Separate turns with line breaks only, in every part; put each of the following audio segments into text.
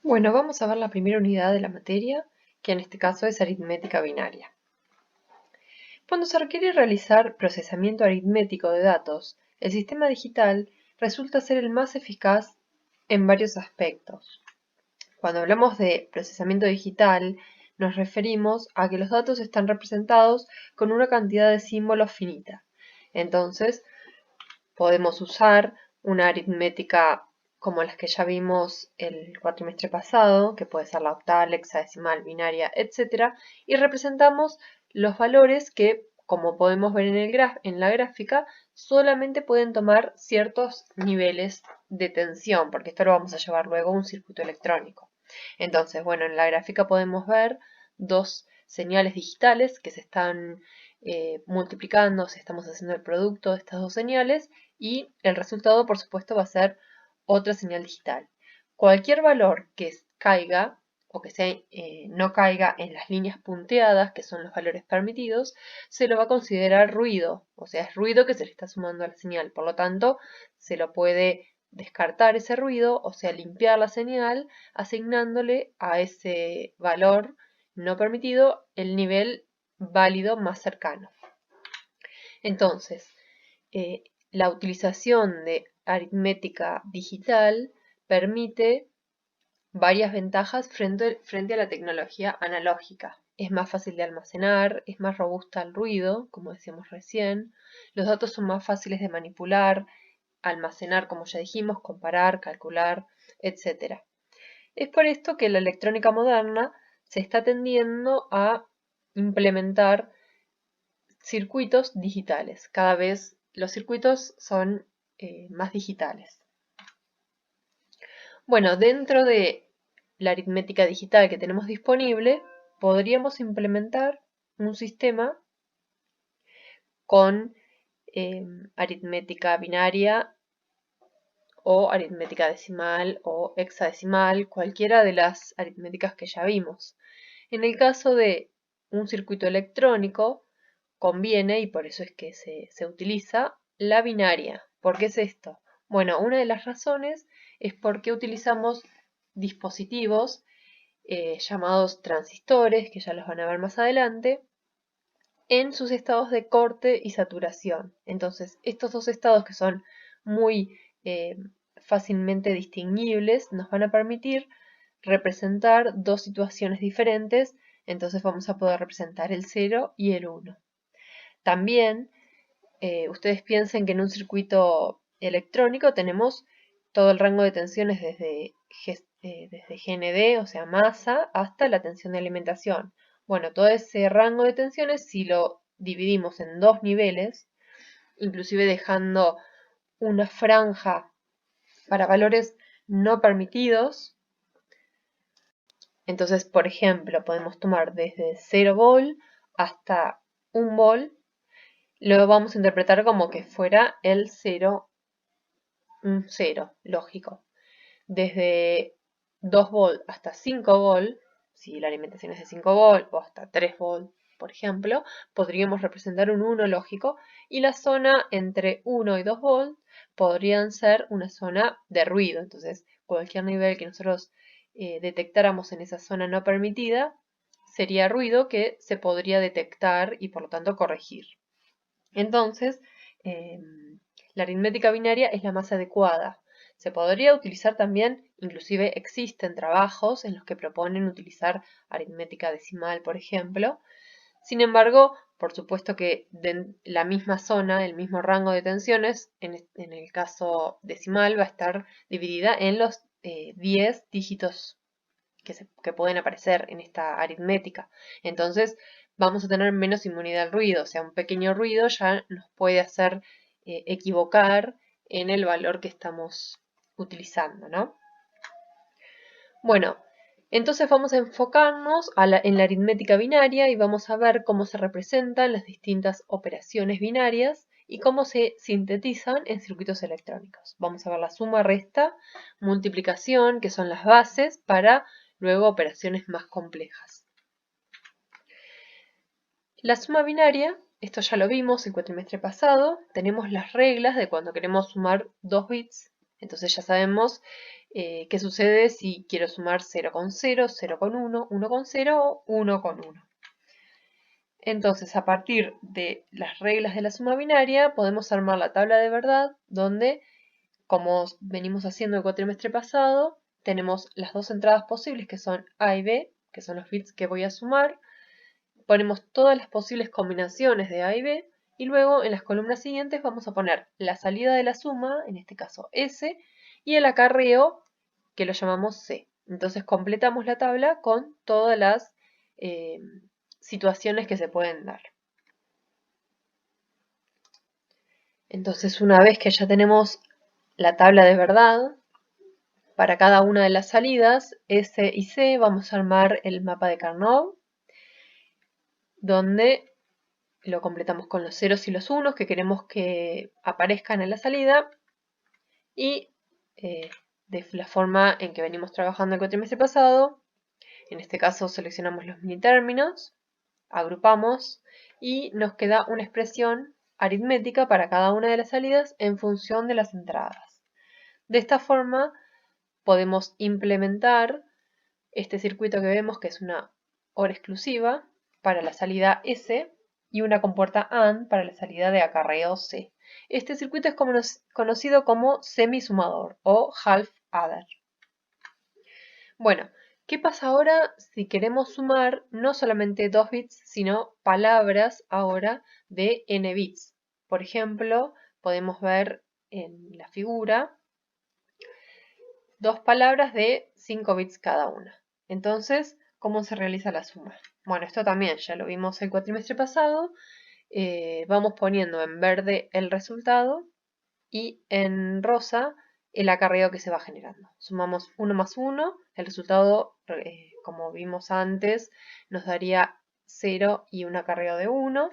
Bueno, vamos a ver la primera unidad de la materia, que en este caso es aritmética binaria. Cuando se requiere realizar procesamiento aritmético de datos, el sistema digital resulta ser el más eficaz en varios aspectos. Cuando hablamos de procesamiento digital, nos referimos a que los datos están representados con una cantidad de símbolos finita. Entonces, podemos usar una aritmética como las que ya vimos el cuatrimestre pasado, que puede ser la octal, hexadecimal, binaria, etc. Y representamos los valores que, como podemos ver en la gráfica, solamente pueden tomar ciertos niveles de tensión, porque esto lo vamos a llevar luego a un circuito electrónico. Entonces, bueno, en la gráfica podemos ver dos señales digitales que se están multiplicando, si estamos haciendo el producto de estas dos señales, y el resultado, por supuesto, va a ser otra señal digital. Cualquier valor que caiga o que no caiga en las líneas punteadas, que son los valores permitidos, se lo va a considerar ruido, o sea, es ruido que se le está sumando a la señal. Por lo tanto, se lo puede descartar ese ruido, o sea, limpiar la señal, asignándole a ese valor no permitido el nivel válido más cercano. Entonces, eh, la utilización de aritmética digital permite varias ventajas frente a la tecnología analógica. Es más fácil de almacenar, es más robusta al ruido, como decíamos recién, los datos son más fáciles de manipular, almacenar, como ya dijimos, comparar, calcular, etc. Es por esto que la electrónica moderna se está tendiendo a implementar circuitos digitales. Cada vez los circuitos son más digitales. Bueno, dentro de la aritmética digital que tenemos disponible, podríamos implementar un sistema con aritmética binaria o aritmética decimal o hexadecimal, cualquiera de las aritméticas que ya vimos. En el caso de un circuito electrónico, conviene, y por eso es que se utiliza, la binaria. ¿Por qué es esto? Bueno, una de las razones es porque utilizamos dispositivos llamados transistores, que ya los van a ver más adelante, en sus estados de corte y saturación. Entonces, estos dos estados que son muy fácilmente distinguibles nos van a permitir representar dos situaciones diferentes. Entonces vamos a poder representar el 0 y el 1. También ustedes piensen que en un circuito electrónico tenemos todo el rango de tensiones desde GND, o sea, masa, hasta la tensión de alimentación. Bueno, todo ese rango de tensiones, si lo dividimos en dos niveles, inclusive dejando una franja para valores no permitidos, entonces, por ejemplo, podemos tomar desde 0 volt hasta 1 volt, lo vamos a interpretar como que fuera el 0, un 0, lógico. Desde 2 volt hasta 5 volt, si la alimentación es de 5 volt, o hasta 3 volt, por ejemplo, podríamos representar un 1 lógico, y la zona entre 1 y 2 volt podrían ser una zona de ruido. Entonces, cualquier nivel que nosotros detectáramos en esa zona no permitida sería ruido que se podría detectar y por lo tanto corregir. Entonces, la aritmética binaria es la más adecuada. Se podría utilizar también, inclusive existen trabajos en los que proponen utilizar aritmética decimal, por ejemplo. Sin embargo, por supuesto que la misma zona, el mismo rango de tensiones, en el caso decimal, va a estar dividida en los 10 dígitos que pueden aparecer en esta aritmética. Entonces, vamos a tener menos inmunidad al ruido, o sea, un pequeño ruido ya nos puede hacer equivocar en el valor que estamos utilizando, ¿no? Bueno, entonces vamos a enfocarnos en la aritmética binaria y vamos a ver cómo se representan las distintas operaciones binarias y cómo se sintetizan en circuitos electrónicos. Vamos a ver la suma, resta, multiplicación, que son las bases para luego operaciones más complejas. La suma binaria, esto ya lo vimos el cuatrimestre pasado, tenemos las reglas de cuando queremos sumar dos bits Entonces ya sabemos qué sucede si quiero sumar 0 con 0, 0 con 1, 1 con 0 o 1 con 1. Entonces, a partir de las reglas de la suma binaria, podemos armar la tabla de verdad, donde, como venimos haciendo el cuatrimestre pasado, tenemos las dos entradas posibles, que son A y B, que son los bits que voy a sumar. Ponemos todas las posibles combinaciones de A y B, y luego en las columnas siguientes vamos a poner la salida de la suma, en este caso S, y el acarreo, que lo llamamos C. Entonces completamos la tabla con todas las situaciones que se pueden dar. Entonces, una vez que ya tenemos la tabla de verdad, para cada una de las salidas, S y C, vamos a armar el mapa de Carnot, donde lo completamos con los ceros y los unos que queremos que aparezcan en la salida, y de la forma en que venimos trabajando el cuatrimestre pasado, en este caso seleccionamos los mini términos, agrupamos y nos queda una expresión aritmética para cada una de las salidas en función de las entradas. De esta forma podemos implementar este circuito que vemos, que es una OR exclusiva para la salida S y una compuerta AND para la salida de acarreo C. Este circuito es conocido como semisumador o half adder. Bueno, ¿qué pasa ahora si queremos sumar no solamente 2 bits, sino palabras ahora de n bits? Por ejemplo, podemos ver en la figura dos palabras de 5 bits cada una. Entonces, ¿cómo se realiza la suma? Bueno, esto también ya lo vimos el cuatrimestre pasado. Vamos poniendo en verde el resultado y en rosa el acarreo que se va generando. Sumamos 1 más 1, el resultado, como vimos antes, nos daría 0 y un acarreo de 1.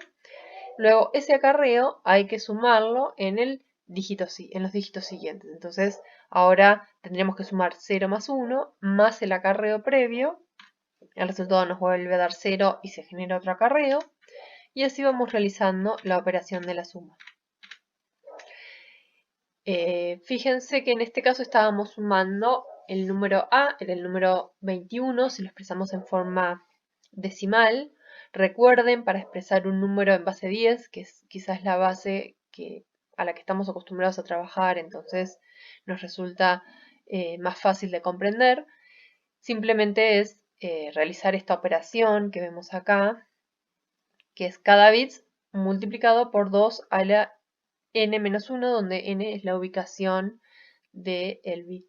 Luego ese acarreo hay que sumarlo en los dígitos siguientes. Entonces ahora tendríamos que sumar 0 más 1 más el acarreo previo. El resultado nos vuelve a dar 0 y se genera otro acarreo. Y así vamos realizando la operación de la suma. Fíjense que en este caso estábamos sumando el número A, era el número 21, si lo expresamos en forma decimal. Recuerden, para expresar un número en base 10, que es quizás la base a la que estamos acostumbrados a trabajar, entonces nos resulta más fácil de comprender, simplemente es realizar esta operación que vemos acá, que es cada bit multiplicado por 2 a la n-1, donde n es la ubicación del bit.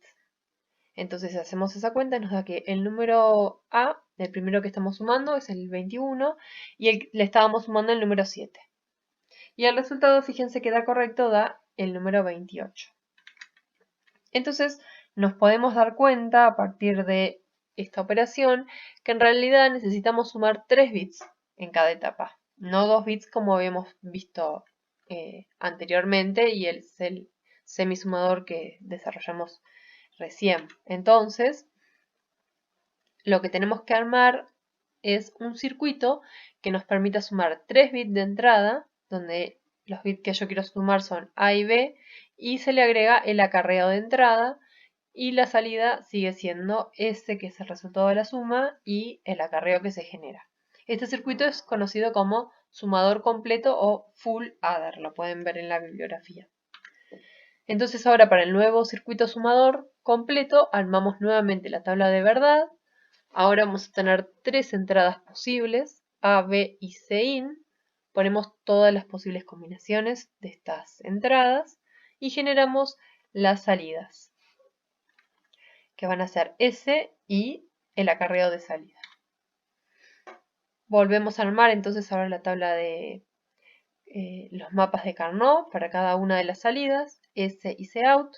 Entonces, si hacemos esa cuenta, nos da que el número A, el primero que estamos sumando, es el 21, y le estábamos sumando el número 7. Y el resultado, fíjense que da correcto, da el número 28. Entonces, nos podemos dar cuenta, a partir de esta operación, que en realidad necesitamos sumar 3 bits en cada etapa, no 2 bits como habíamos visto anteriormente, y es el semisumador que desarrollamos recién. Entonces, lo que tenemos que armar es un circuito que nos permita sumar 3 bits de entrada, donde los bits que yo quiero sumar son A y B, y se le agrega el acarreo de entrada, y la salida sigue siendo S, que es el resultado de la suma, y el acarreo que se genera. Este circuito es conocido como sumador completo o full adder, lo pueden ver en la bibliografía. Entonces ahora para el nuevo circuito sumador completo armamos nuevamente la tabla de verdad. Ahora vamos a tener 3 entradas posibles, A, B y C in. Ponemos todas las posibles combinaciones de estas entradas y generamos las salidas, que van a ser S y el acarreo de salida. Volvemos a armar entonces ahora la tabla de los mapas de Carnot para cada una de las salidas, S y C out.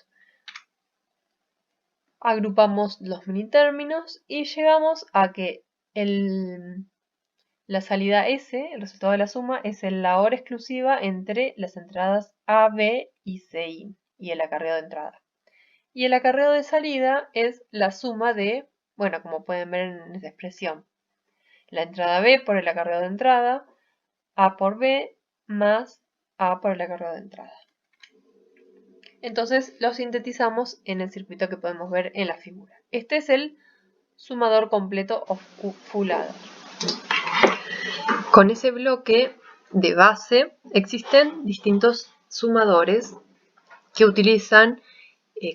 Agrupamos los mini términos y llegamos a que la salida S, el resultado de la suma, es la hora exclusiva entre las entradas A, B y C in, y el acarreo de entrada. Y el acarreo de salida es la suma de, bueno, como pueden ver en esta expresión, la entrada B por el acarreo de entrada, A por B más A por el acarreo de entrada. Entonces lo sintetizamos en el circuito que podemos ver en la figura. Este es el sumador completo o full adder. Con ese bloque de base existen distintos sumadores que utilizan,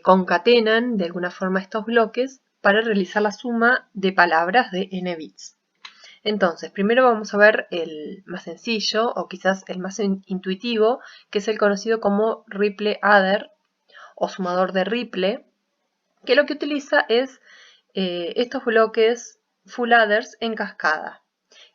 concatenan de alguna forma estos bloques para realizar la suma de palabras de n bits. Entonces, primero vamos a ver el más sencillo o quizás el más intuitivo, que es el conocido como Ripple Adder o sumador de Ripple, que lo que utiliza es estos bloques full adders en cascada.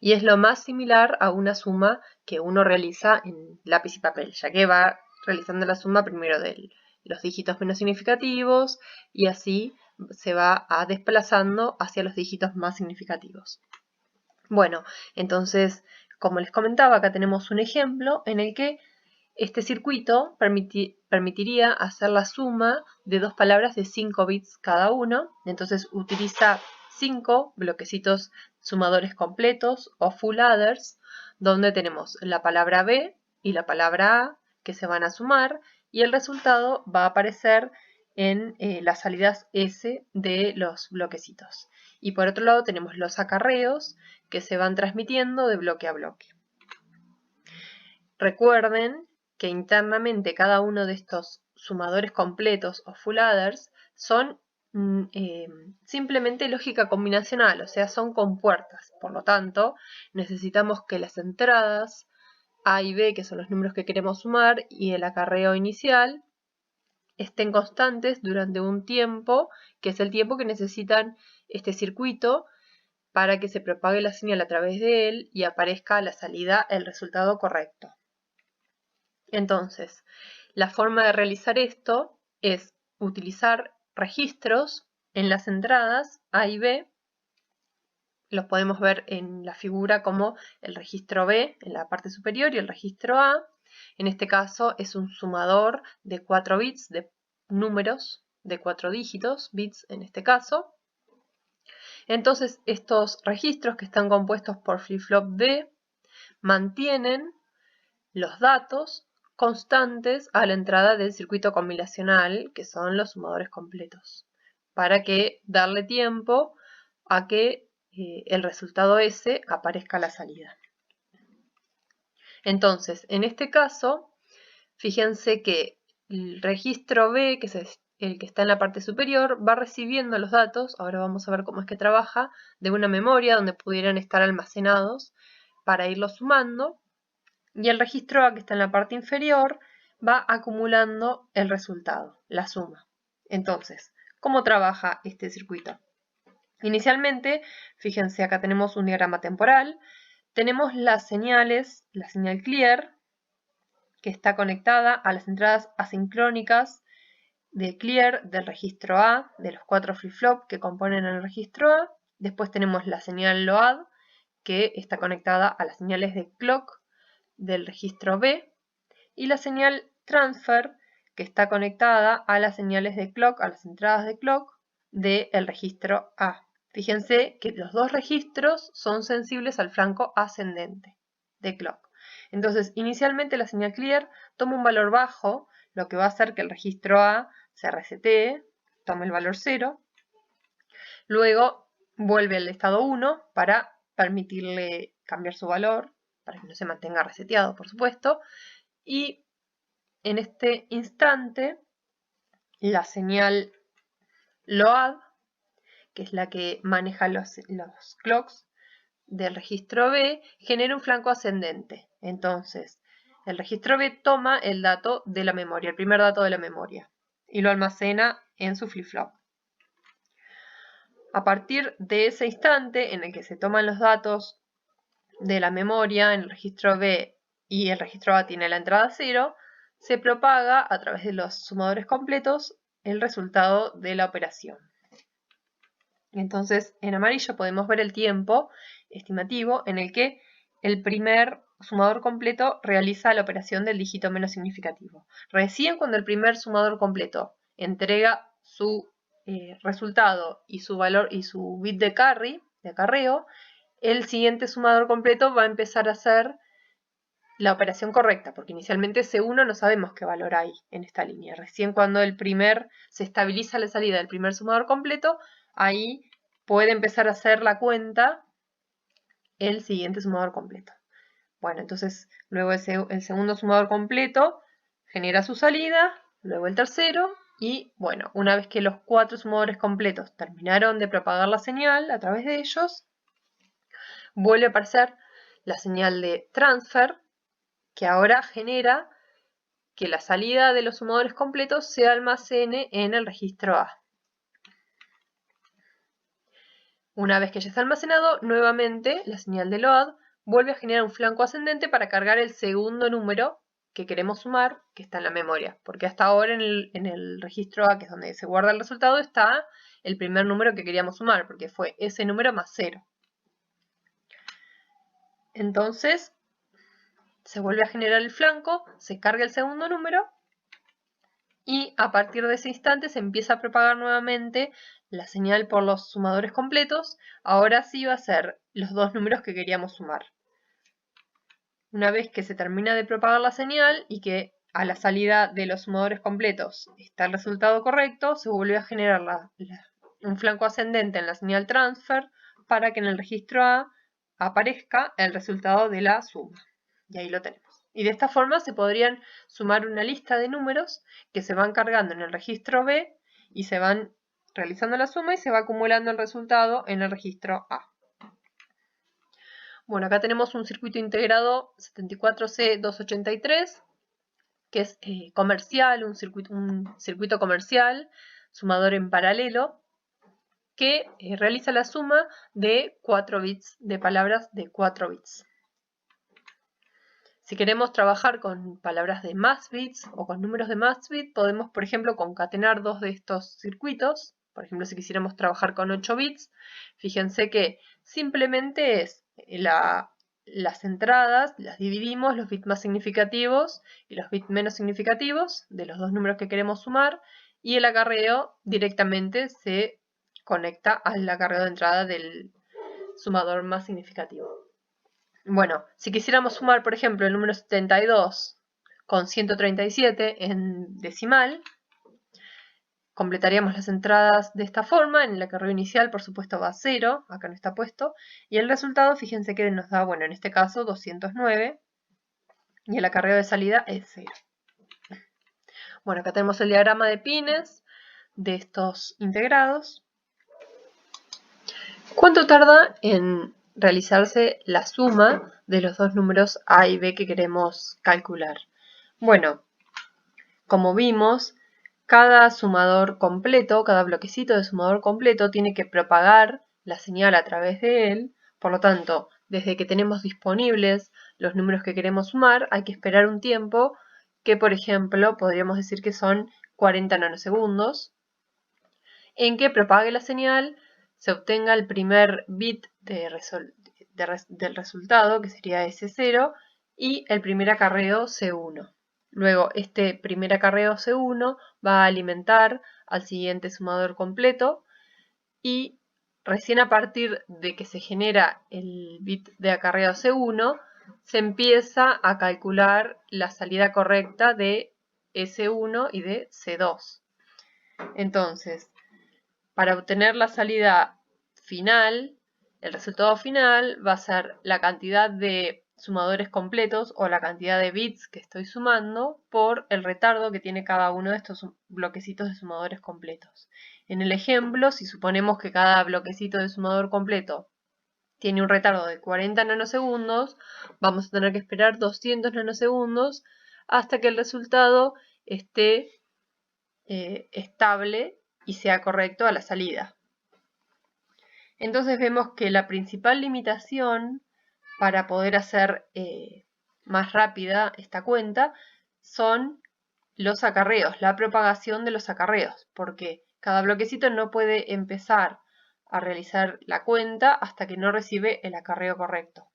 Y es lo más similar a una suma que uno realiza en lápiz y papel, ya que va realizando la suma primero de los dígitos menos significativos y así se va desplazando hacia los dígitos más significativos. Bueno, entonces, como les comentaba, acá tenemos un ejemplo en el que este circuito permitiría hacer la suma de dos palabras de 5 bits cada uno. Entonces utiliza 5 bloquecitos sumadores completos o full adders, donde tenemos la palabra B y la palabra A que se van a sumar y el resultado va a aparecer en las salidas S de los bloquecitos. Y por otro lado tenemos los acarreos que se van transmitiendo de bloque a bloque. Recuerden que internamente cada uno de estos sumadores completos o full adders son simplemente lógica combinacional, o sea, son compuertas. Por lo tanto, necesitamos que las entradas A y B, que son los números que queremos sumar, y el acarreo inicial, estén constantes durante un tiempo, que es el tiempo que necesitan este circuito para que se propague la señal a través de él y aparezca a la salida el resultado correcto. Entonces, la forma de realizar esto es utilizar registros en las entradas A y B. Los podemos ver en la figura como el registro B en la parte superior y el registro A. En este caso es un sumador de 4 bits, de números de 4 dígitos, bits en este caso. Entonces estos registros, que están compuestos por flip-flop D, mantienen los datos constantes a la entrada del circuito combinacional, que son los sumadores completos, para que darle tiempo a que el resultado S aparezca a la salida. Entonces, en este caso, fíjense que el registro B, que es el que está en la parte superior, va recibiendo los datos, ahora vamos a ver cómo es que trabaja, de una memoria donde pudieran estar almacenados para irlos sumando. Y el registro A, que está en la parte inferior, va acumulando el resultado, la suma. Entonces, ¿cómo trabaja este circuito? Inicialmente, fíjense, acá tenemos un diagrama temporal. Tenemos las señales, la señal clear, que está conectada a las entradas asincrónicas de clear del registro A, de los 4 flip-flop que componen el registro A. Después tenemos la señal load, que está conectada a las señales de clock del registro B, y la señal transfer, que está conectada a las señales de clock, a las entradas de clock del registro A. Fíjense que los dos registros son sensibles al flanco ascendente de clock. Entonces, inicialmente la señal clear toma un valor bajo, lo que va a hacer que el registro A se resetee, tome el valor 0, luego vuelve al estado 1 para permitirle cambiar su valor, para que no se mantenga reseteado, por supuesto, y en este instante la señal load, que es la que maneja los clocks del registro B, genera un flanco ascendente. Entonces, el registro B toma el dato de la memoria, el primer dato de la memoria, y lo almacena en su flip-flop. A partir de ese instante en el que se toman los datos de la memoria en el registro B y el registro A tiene la entrada 0, se propaga a través de los sumadores completos el resultado de la operación. Entonces, en amarillo podemos ver el tiempo estimativo en el que el primer sumador completo realiza la operación del dígito menos significativo. Recién cuando el primer sumador completo entrega su resultado y su valor y su bit de carry, de acarreo, el siguiente sumador completo va a empezar a hacer la operación correcta, porque inicialmente C1 no sabemos qué valor hay en esta línea. Recién cuando se estabiliza la salida del primer sumador completo, ahí puede empezar a hacer la cuenta el siguiente sumador completo. Bueno, entonces luego el segundo sumador completo genera su salida, luego el tercero, y bueno, una vez que los 4 sumadores completos terminaron de propagar la señal a través de ellos, vuelve a aparecer la señal de transfer, que ahora genera que la salida de los sumadores completos se almacene en el registro A. Una vez que ya está almacenado, nuevamente la señal de load vuelve a generar un flanco ascendente para cargar el segundo número que queremos sumar, que está en la memoria, porque hasta ahora en el registro A, que es donde se guarda el resultado, está el primer número que queríamos sumar, porque fue ese número más 0. Entonces, se vuelve a generar el flanco, se carga el segundo número, y a partir de ese instante se empieza a propagar nuevamente la señal por los sumadores completos. Ahora sí va a ser los 2 números que queríamos sumar. Una vez que se termina de propagar la señal y que a la salida de los sumadores completos está el resultado correcto, se vuelve a generar un flanco ascendente en la señal transfer para que en el registro A aparezca el resultado de la suma. Y ahí lo tenemos. Y de esta forma se podrían sumar una lista de números que se van cargando en el registro B y se van realizando la suma y se va acumulando el resultado en el registro A. Bueno, acá tenemos un circuito integrado 74C283, que es comercial, un circuito comercial, sumador en paralelo, que realiza la suma de 4 bits, de palabras de 4 bits. Si queremos trabajar con palabras de más bits o con números de más bits, podemos, por ejemplo, concatenar 2 de estos circuitos. Por ejemplo, si quisiéramos trabajar con 8 bits, fíjense que simplemente es las entradas, las dividimos, los bits más significativos y los bits menos significativos de los 2 números que queremos sumar, y el acarreo directamente se conecta al acarreo de entrada del sumador más significativo. Bueno, si quisiéramos sumar, por ejemplo, el número 72 con 137 en decimal, completaríamos las entradas de esta forma. En el acarreo inicial, por supuesto, va a 0, acá no está puesto, y el resultado, fíjense que nos da, bueno, en este caso 209, y el acarreo de salida es 0. Bueno, acá tenemos el diagrama de pines de estos integrados. ¿Cuánto tarda en realizarse la suma de los 2 números A y B que queremos calcular? Bueno, como vimos, cada sumador completo, cada bloquecito de sumador completo tiene que propagar la señal a través de él. Por lo tanto, desde que tenemos disponibles los números que queremos sumar, hay que esperar un tiempo que, por ejemplo, podríamos decir que son 40 nanosegundos, en que propague la señal, se obtenga el primer bit del resultado, que sería S0, y el primer acarreo C1. Luego, este primer acarreo C1 va a alimentar al siguiente sumador completo, y recién a partir de que se genera el bit de acarreo C1, se empieza a calcular la salida correcta de S1 y de C2. Entonces, para obtener la salida final, el resultado final va a ser la cantidad de sumadores completos o la cantidad de bits que estoy sumando por el retardo que tiene cada uno de estos bloquecitos de sumadores completos. En el ejemplo, si suponemos que cada bloquecito de sumador completo tiene un retardo de 40 nanosegundos, vamos a tener que esperar 200 nanosegundos hasta que el resultado esté estable y sea correcto a la salida. Entonces vemos que la principal limitación para poder hacer más rápida esta cuenta son los acarreos, la propagación de los acarreos, porque cada bloquecito no puede empezar a realizar la cuenta hasta que no recibe el acarreo correcto.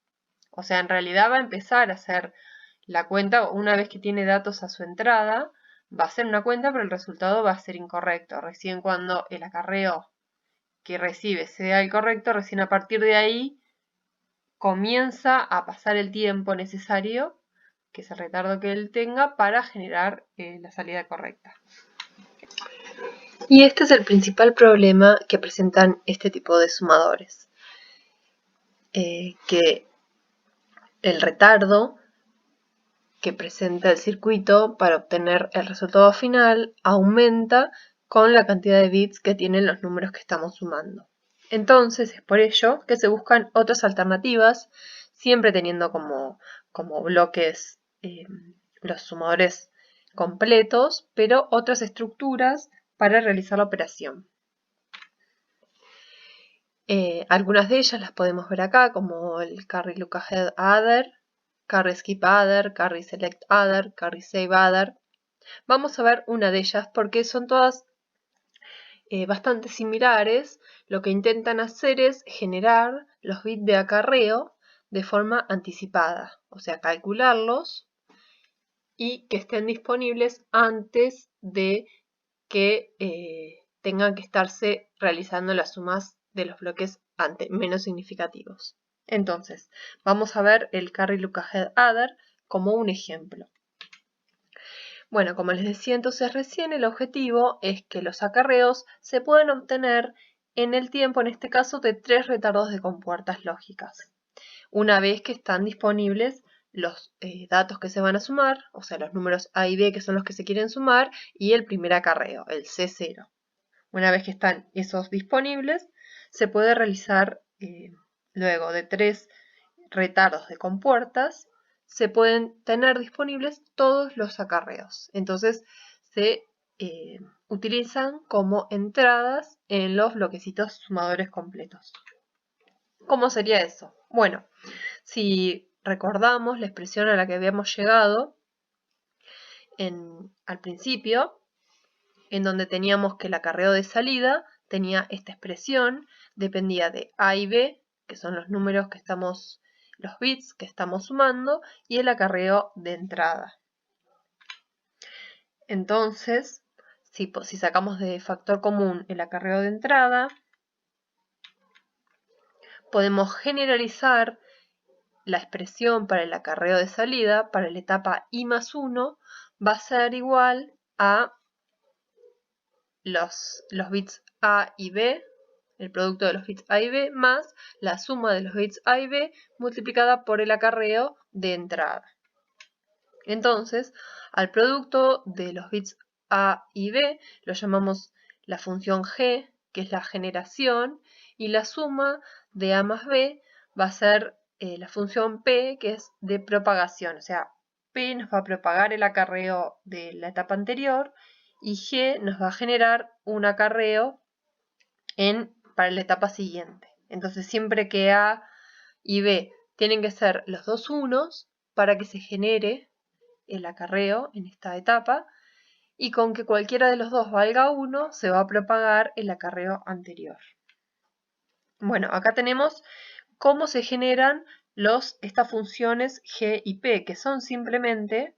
O sea, en realidad va a empezar a hacer la cuenta una vez que tiene datos a su entrada, va a hacer una cuenta, pero el resultado va a ser incorrecto. Recién cuando el acarreo que recibe sea el correcto, recién a partir de ahí comienza a pasar el tiempo necesario que es el retardo que él tenga, para generar la salida correcta. Y este es el principal problema que presentan este tipo de sumadores. Que el retardo que presenta el circuito para obtener el resultado final aumenta con la cantidad de bits que tienen los números que estamos sumando. Entonces es por ello que se buscan otras alternativas, siempre teniendo como bloques los sumadores completos, pero otras estructuras para realizar la operación. Algunas de ellas las podemos ver acá, como el carry lookahead adder, carry skip adder, carry select adder, carry save adder. Vamos a ver una de ellas porque son todas bastante similares. Lo que intentan hacer es generar los bits de acarreo de forma anticipada, o sea, calcularlos y que estén disponibles antes de que tengan que estarse realizando las sumas de los bloques menos significativos. Entonces, vamos a ver el carry lookahead adder como un ejemplo. Bueno, como les decía entonces recién, el objetivo es que los acarreos se pueden obtener en el tiempo, en este caso, de 3 retardos de compuertas lógicas. Una vez que están disponibles los datos que se van a sumar, o sea, los números A y B que son los que se quieren sumar, y el primer acarreo, el C0. Una vez que están esos disponibles, se puede realizar luego de 3 retardos de compuertas, se pueden tener disponibles todos los acarreos. Entonces se utilizan como entradas en los bloquecitos sumadores completos. ¿Cómo sería eso? Bueno, si recordamos la expresión a la que habíamos llegado al principio, en donde teníamos que el acarreo de salida tenía esta expresión, dependía de A y B, que son los números que estamos, los bits que estamos sumando, y el acarreo de entrada. Entonces, si sacamos de factor común el acarreo de entrada, podemos generalizar la expresión para el acarreo de salida, para la etapa i más 1, va a ser igual a los bits A y B, el producto de los bits A y B, más la suma de los bits A y B multiplicada por el acarreo de entrada. Entonces, al producto de los bits A y B lo llamamos la función G, que es la generación, y la suma de A más B va a ser la función P, que es de propagación. O sea, P nos va a propagar el acarreo de la etapa anterior y G nos va a generar un acarreo para la etapa siguiente. Entonces, siempre que A y B tienen que ser los dos unos para que se genere el acarreo en esta etapa, y con que cualquiera de los dos valga 1 se va a propagar el acarreo anterior. Bueno, acá tenemos cómo se generan estas funciones G y P, que son simplemente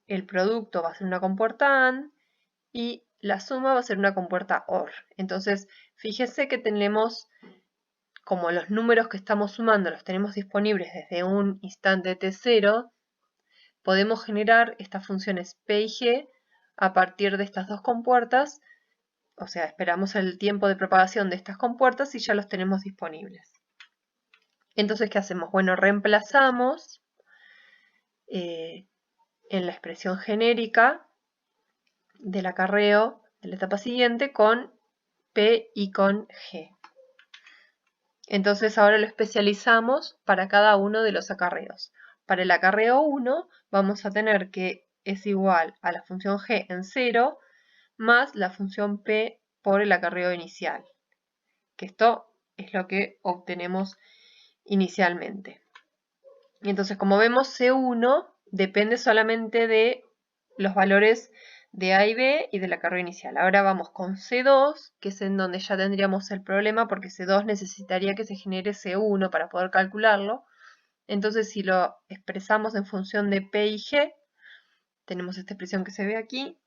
el producto va a ser una compuerta AND y la suma va a ser una compuerta OR. Entonces, fíjese que tenemos, como los números que estamos sumando los tenemos disponibles desde un instante t0, podemos generar estas funciones P y G a partir de estas dos compuertas, o sea, esperamos el tiempo de propagación de estas compuertas y ya los tenemos disponibles. Entonces, ¿qué hacemos? Bueno, reemplazamos en la expresión genérica del acarreo de la etapa siguiente con P y con G. Entonces ahora lo especializamos para cada uno de los acarreos. Para el acarreo 1 vamos a tener que es igual a la función G en 0 más la función P por el acarreo inicial. Que esto es lo que obtenemos inicialmente. Y entonces, como vemos, C1 depende solamente de los valores de A y B y del acarreo inicial. Ahora vamos con C2, que es en donde ya tendríamos el problema, porque C2 necesitaría que se genere C1 para poder calcularlo. Entonces, si lo expresamos en función de P y G, tenemos esta expresión que se ve aquí.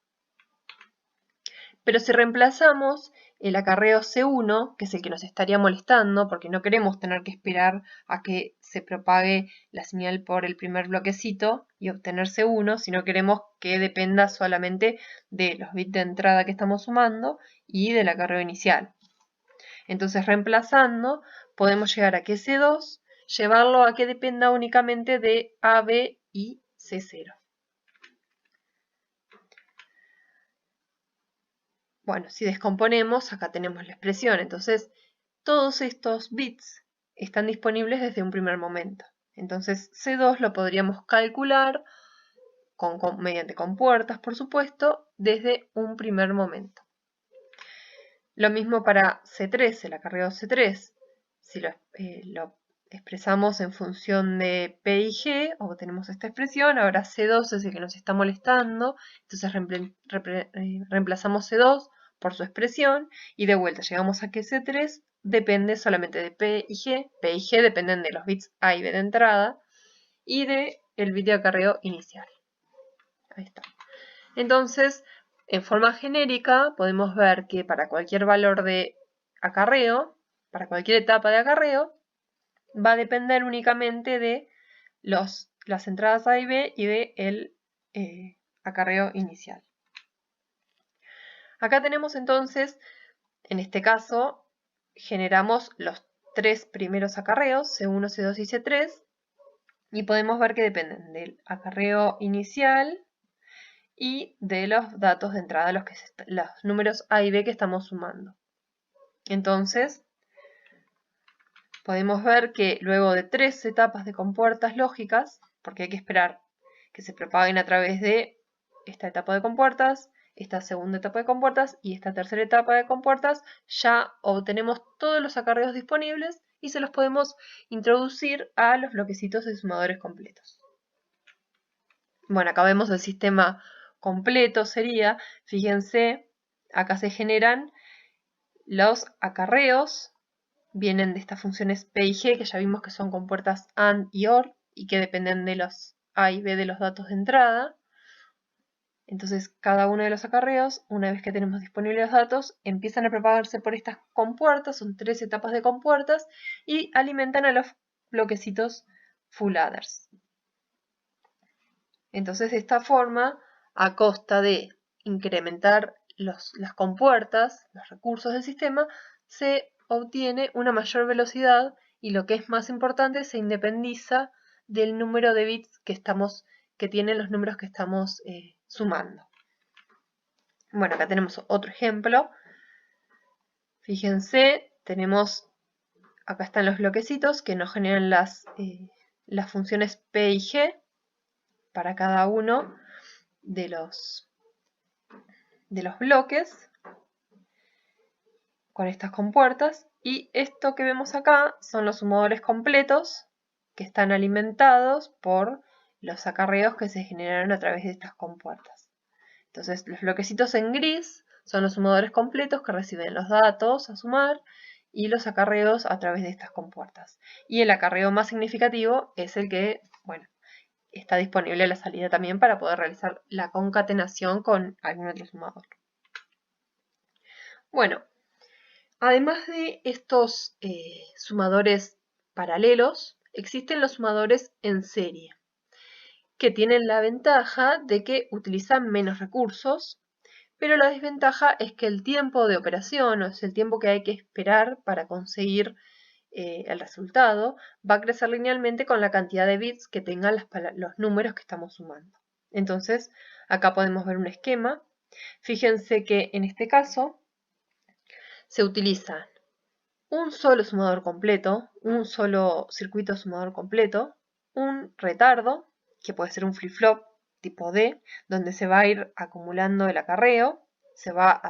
Pero si reemplazamos el acarreo C1, que es el que nos estaría molestando, porque no queremos tener que esperar a que se propague la señal por el primer bloquecito y obtener C1, sino queremos que dependa solamente de los bits de entrada que estamos sumando y del acarreo inicial. Entonces, reemplazando, podemos llegar a que C2, llevarlo a que dependa únicamente de A, B y C0. Bueno, si descomponemos, acá tenemos la expresión. Entonces, todos estos bits están disponibles desde un primer momento. Entonces, C2 lo podríamos calcular mediante compuertas, por supuesto, desde un primer momento. Lo mismo para C3, el acarreo C3. Si lo expresamos en función de P y G, obtenemos esta expresión. Ahora C2 es el que nos está molestando, entonces reemplazamos C2 por su expresión y de vuelta llegamos a que C3 depende solamente de P y G. P y G dependen de los bits A y B de entrada y del bit de acarreo inicial. Ahí está. Entonces, en forma genérica, podemos ver que para cualquier valor de acarreo, para cualquier etapa de acarreo, va a depender únicamente de las entradas A y B y del acarreo inicial. Acá tenemos entonces, en este caso, generamos los tres primeros acarreos, C1, C2 y C3, y podemos ver que dependen del acarreo inicial y de los datos de entrada, los números A y B que estamos sumando. Entonces, podemos ver que luego de 3 etapas de compuertas lógicas, porque hay que esperar que se propaguen a través de esta etapa de compuertas, esta segunda etapa de compuertas y esta tercera etapa de compuertas, ya obtenemos todos los acarreos disponibles y se los podemos introducir a los bloquecitos de sumadores completos. Bueno, acá vemos el sistema completo, sería, fíjense, acá se generan los acarreos, vienen de estas funciones P y G, que ya vimos que son compuertas AND y OR, y que dependen de los A y B de los datos de entrada. Entonces, cada uno de los acarreos, una vez que tenemos disponibles los datos, empiezan a propagarse por estas compuertas, son 3 etapas de compuertas, y alimentan a los bloquecitos full adders. Entonces, de esta forma, a costa de incrementar las compuertas, los recursos del sistema, se obtiene una mayor velocidad y, lo que es más importante, se independiza del número de bits que tienen los números que estamos sumando. Bueno, acá tenemos otro ejemplo. Fíjense, acá están los bloquecitos que nos generan las funciones P y G para cada uno de los bloques con estas compuertas, y esto que vemos acá son los sumadores completos que están alimentados por los acarreos que se generaron a través de estas compuertas. Entonces, los bloquecitos en gris son los sumadores completos que reciben los datos a sumar y los acarreos a través de estas compuertas. Y el acarreo más significativo es el que, bueno, está disponible a la salida también para poder realizar la concatenación con algún otro sumador. Bueno, además de estos sumadores paralelos, existen los sumadores en serie, que tienen la ventaja de que utilizan menos recursos, pero la desventaja es que el tiempo de operación, o sea, el tiempo que hay que esperar para conseguir el resultado, va a crecer linealmente con la cantidad de bits que tengan los números que estamos sumando. Entonces, acá podemos ver un esquema. Fíjense que en este caso se utiliza un solo sumador completo, un solo circuito sumador completo, un retardo, que puede ser un flip-flop tipo D, donde se va a ir acumulando el acarreo, se va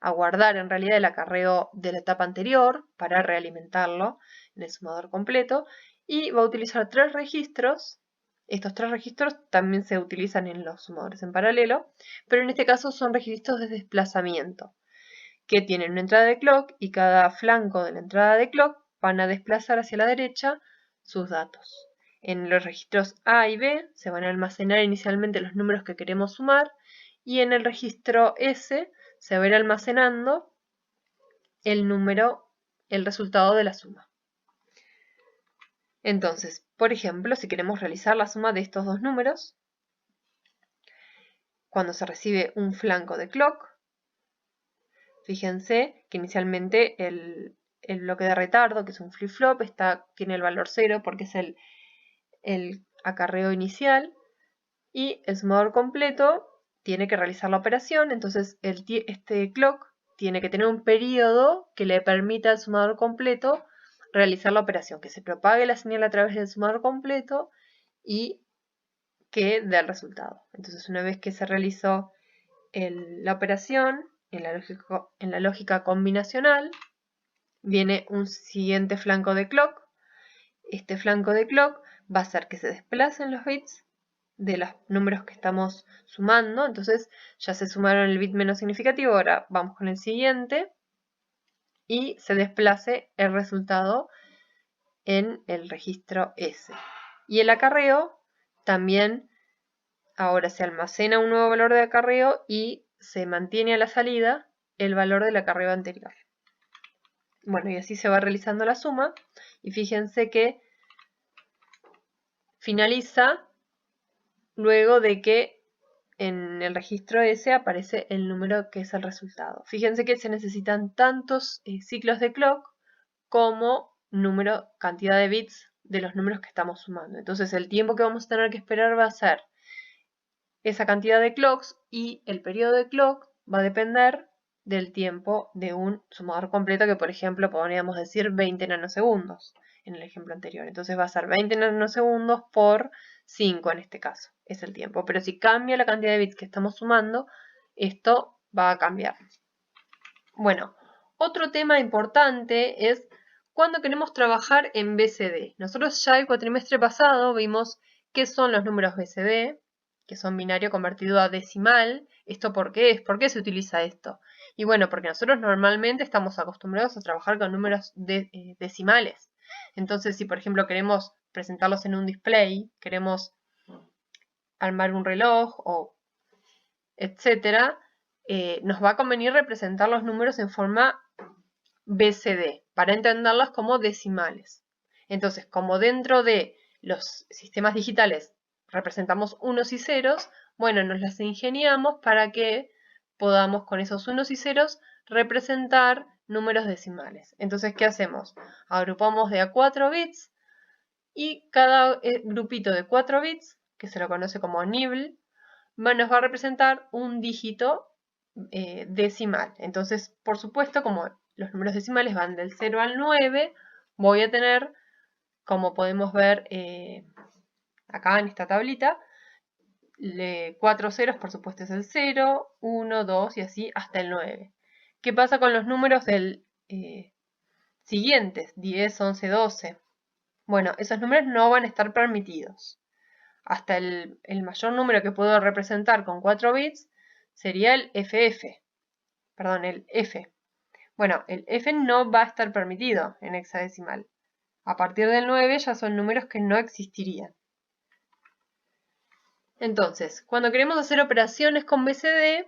a guardar en realidad el acarreo de la etapa anterior para realimentarlo en el sumador completo, y va a utilizar 3 registros. Estos 3 registros también se utilizan en los sumadores en paralelo, pero en este caso son registros de desplazamiento, que tienen una entrada de clock y cada flanco de la entrada de clock van a desplazar hacia la derecha sus datos. En los registros A y B se van a almacenar inicialmente los números que queremos sumar, y en el registro S se va a ir almacenando el resultado de la suma. Entonces, por ejemplo, si queremos realizar la suma de estos dos números, cuando se recibe un flanco de clock, fíjense que inicialmente el bloque de retardo, que es un flip-flop, tiene el valor 0 porque es el acarreo inicial, y el sumador completo tiene que realizar la operación. Entonces este clock tiene que tener un periodo que le permita al sumador completo realizar la operación, que se propague la señal a través del sumador completo y que dé el resultado. Entonces, una vez que se realizó la operación en la lógica combinacional, viene un siguiente flanco de clock. Este flanco de clock va a hacer que se desplacen los bits de los números que estamos sumando. Entonces ya se sumaron el bit menos significativo, ahora vamos con el siguiente y se desplace el resultado en el registro S. Y el acarreo también, ahora se almacena un nuevo valor de acarreo y se mantiene a la salida el valor del acarreo anterior. Bueno, y así se va realizando la suma, y fíjense que finaliza luego de que en el registro S aparece el número que es el resultado. Fíjense que se necesitan tantos ciclos de clock como cantidad de bits de los números que estamos sumando. Entonces el tiempo que vamos a tener que esperar va a ser esa cantidad de clocks, y el periodo de clock va a depender del tiempo de un sumador completo, que por ejemplo podríamos decir 20 nanosegundos en el ejemplo anterior. Entonces va a ser 20 nanosegundos por 5 en este caso, es el tiempo. Pero si cambia la cantidad de bits que estamos sumando, esto va a cambiar. Bueno, otro tema importante es cuando queremos trabajar en BCD. Nosotros ya el cuatrimestre pasado vimos qué son los números BCD, que son binario convertido a decimal. ¿Esto por qué es? ¿Por qué se utiliza esto? Y bueno, porque nosotros normalmente estamos acostumbrados a trabajar con números decimales. Entonces, si por ejemplo queremos presentarlos en un display, queremos armar un reloj o etcétera, nos va a convenir representar los números en forma BCD para entenderlos como decimales. Entonces, como dentro de los sistemas digitales representamos unos y ceros, bueno, nos las ingeniamos para que podamos con esos unos y ceros representar números decimales. Entonces, ¿qué hacemos? Agrupamos de a 4 bits y cada grupito de 4 bits, que se lo conoce como nibble, nos va a representar un dígito decimal. Entonces, por supuesto, como los números decimales van del 0 al 9, voy a tener, como podemos ver acá en esta tablita, 4 ceros, por supuesto, es el 0, 1, 2 y así hasta el 9. ¿Qué pasa con los números del siguientes? 10, 11, 12. Bueno, esos números no van a estar permitidos. Hasta el mayor número que puedo representar con 4 bits sería el FF. Perdón, el F. Bueno, el F no va a estar permitido en hexadecimal. A partir del 9 ya son números que no existirían. Entonces, cuando queremos hacer operaciones con BCD,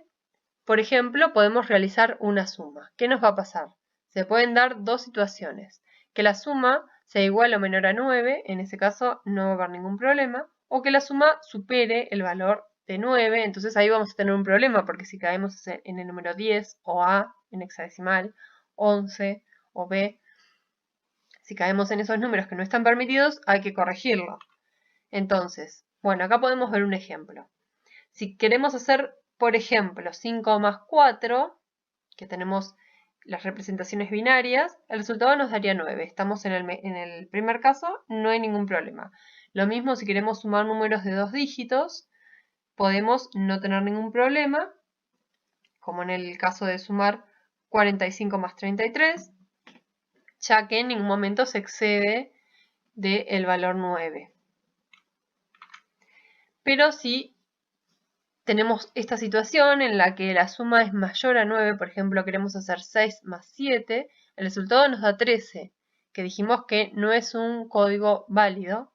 por ejemplo, podemos realizar una suma. ¿Qué nos va a pasar? Se pueden dar dos situaciones. Que la suma sea igual o menor a 9, en ese caso no va a haber ningún problema, o que la suma supere el valor de 9, entonces ahí vamos a tener un problema, porque si caemos en el número 10 o A en hexadecimal, 11 o B, si caemos en esos números que no están permitidos, hay que corregirlo. Entonces, bueno, acá podemos ver un ejemplo. Si queremos hacer, por ejemplo, 5 más 4, que tenemos las representaciones binarias, el resultado nos daría 9. Estamos en el primer caso, no hay ningún problema. Lo mismo si queremos sumar números de 2 dígitos, podemos no tener ningún problema, como en el caso de sumar 45 más 33, ya que en ningún momento se excede del valor 9. Pero si tenemos esta situación en la que la suma es mayor a 9, por ejemplo, queremos hacer 6 más 7, el resultado nos da 13, que dijimos que no es un código válido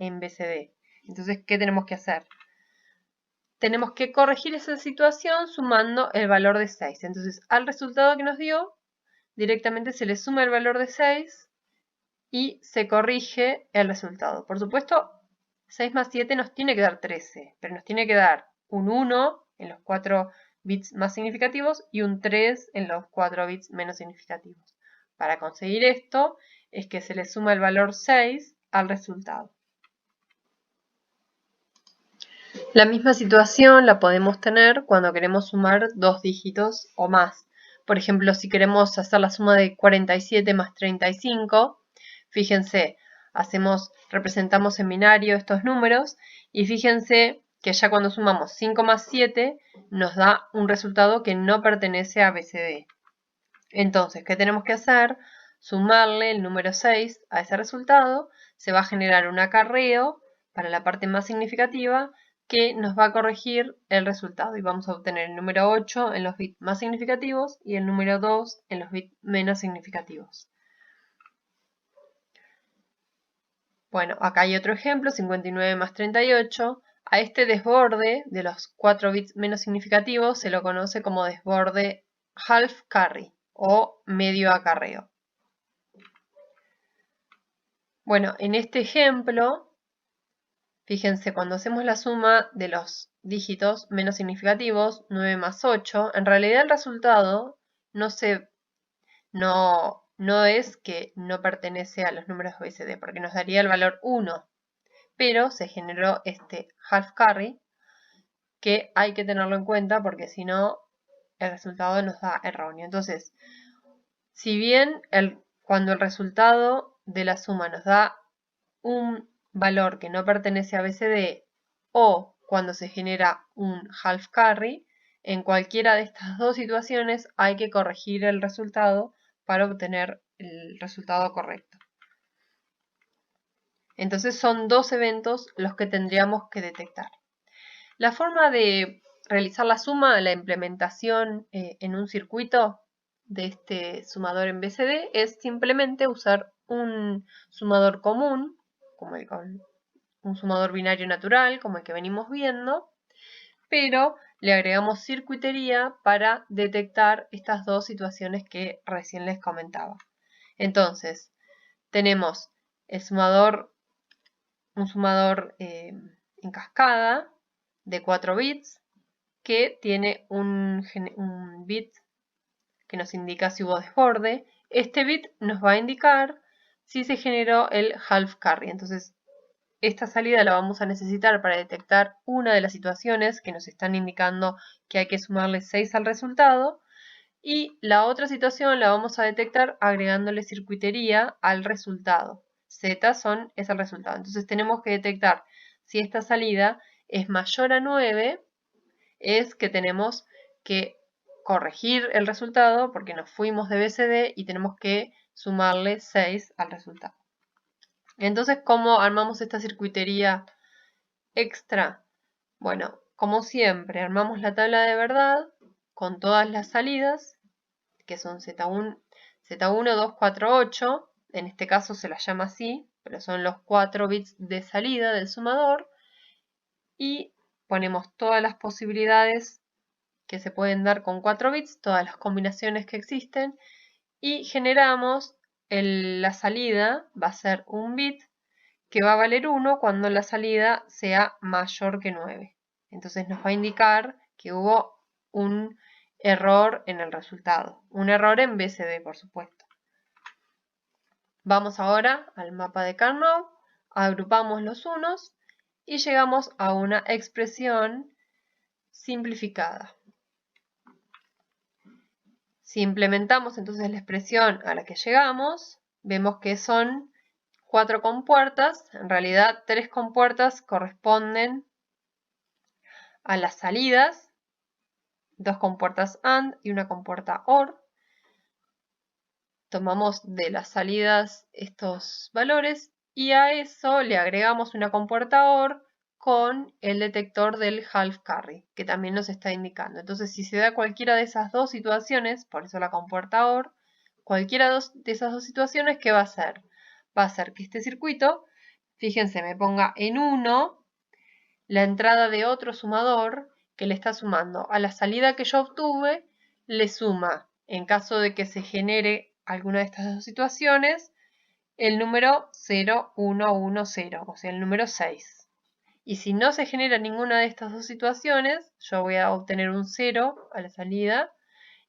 en BCD. Entonces, ¿qué tenemos que hacer? tenemos que corregir esa situación sumando el valor de 6. Entonces, al resultado que nos dio, directamente se le suma el valor de 6 y se corrige el resultado. Por supuesto, 6 más 7 nos tiene que dar 13, pero nos tiene que dar un 1 en los 4 bits más significativos y un 3 en los 4 bits menos significativos. Para conseguir esto, es que se le suma el valor 6 al resultado. La misma situación la podemos tener cuando queremos sumar dos dígitos o más. Por ejemplo, si queremos hacer la suma de 47 más 35, fíjense, representamos en binario estos números y fíjense que ya cuando sumamos 5 más 7 nos da un resultado que no pertenece a BCD. Entonces, ¿qué tenemos que hacer? Sumarle el número 6 a ese resultado, se va a generar un acarreo para la parte más significativa que nos va a corregir el resultado y vamos a obtener el número 8 en los bits más significativos y el número 2 en los bits menos significativos. Bueno, acá hay otro ejemplo, 59 más 38. A este desborde de los 4 bits menos significativos se lo conoce como desborde half carry o medio acarreo. Bueno, en este ejemplo, fíjense, cuando hacemos la suma de los dígitos menos significativos, 9 más 8, en realidad el resultado no es que no pertenece a los números BCD, porque nos daría el valor 1, pero se generó este half carry que hay que tenerlo en cuenta porque si no el resultado nos da erróneo. Entonces, si bien cuando el resultado de la suma nos da un valor que no pertenece a BCD o cuando se genera un half carry, en cualquiera de estas dos situaciones hay que corregir el resultado para obtener el resultado correcto. Entonces son dos eventos los que tendríamos que detectar. La forma de realizar la suma, la implementación en un circuito de este sumador en BCD es simplemente usar un sumador común, como un sumador binario natural, como el que venimos viendo, pero le agregamos circuitería para detectar estas dos situaciones que recién les comentaba. Entonces, tenemos un sumador en cascada de 4 bits que tiene un bit que nos indica si hubo desborde. Este bit nos va a indicar si se generó el half carry. Entonces, esta salida la vamos a necesitar para detectar una de las situaciones que nos están indicando que hay que sumarle 6 al resultado. Y la otra situación la vamos a detectar agregándole circuitería al resultado. Z es el resultado. Entonces tenemos que detectar si esta salida es mayor a 9, es que tenemos que corregir el resultado porque nos fuimos de BCD y tenemos que sumarle 6 al resultado. Entonces, ¿cómo armamos esta circuitería extra? Bueno, como siempre, armamos la tabla de verdad con todas las salidas, que son Z1, 2, 4, 8. En este caso se las llama así, pero son los 4 bits de salida del sumador. Y ponemos todas las posibilidades que se pueden dar con 4 bits, todas las combinaciones que existen. Y generamos la salida, va a ser un bit, que va a valer 1 cuando la salida sea mayor que 9. Entonces nos va a indicar que hubo un error en el resultado. Un error en BCD, por supuesto. Vamos ahora al mapa de Carnot, agrupamos los unos y llegamos a una expresión simplificada. Si implementamos entonces la expresión a la que llegamos, vemos que son 4 compuertas. En realidad 3 compuertas corresponden a las salidas, 2 compuertas AND y una compuerta OR. Tomamos de las salidas estos valores y a eso le agregamos una compuerta OR con el detector del half carry, que también nos está indicando. Entonces, si se da cualquiera de esas dos situaciones, por eso la compuerta OR, cualquiera de esas dos situaciones, ¿qué va a hacer? Va a hacer que este circuito, fíjense, me ponga en 1 la entrada de otro sumador que le está sumando a la salida que yo obtuve, le suma, en caso de que se genere alguna de estas dos situaciones, el número 0, 1, 1, 0, o sea, el número 6. Y si no se genera ninguna de estas dos situaciones, yo voy a obtener un 0 a la salida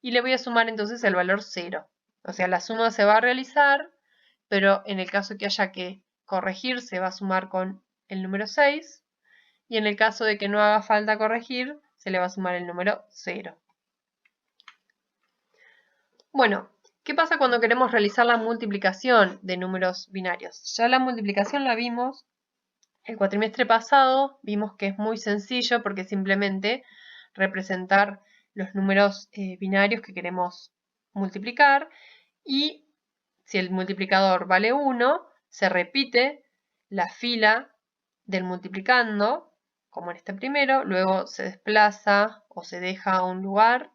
y le voy a sumar entonces el valor 0. O sea, la suma se va a realizar, pero en el caso que haya que corregir, se va a sumar con el número 6. Y en el caso de que no haga falta corregir, se le va a sumar el número 0. Bueno, ¿qué pasa cuando queremos realizar la multiplicación de números binarios? Ya la multiplicación la vimos el cuatrimestre pasado, vimos que es muy sencillo porque simplemente representar los números binarios que queremos multiplicar, y si el multiplicador vale 1, se repite la fila del multiplicando, como en este primero, luego se desplaza o se deja un lugar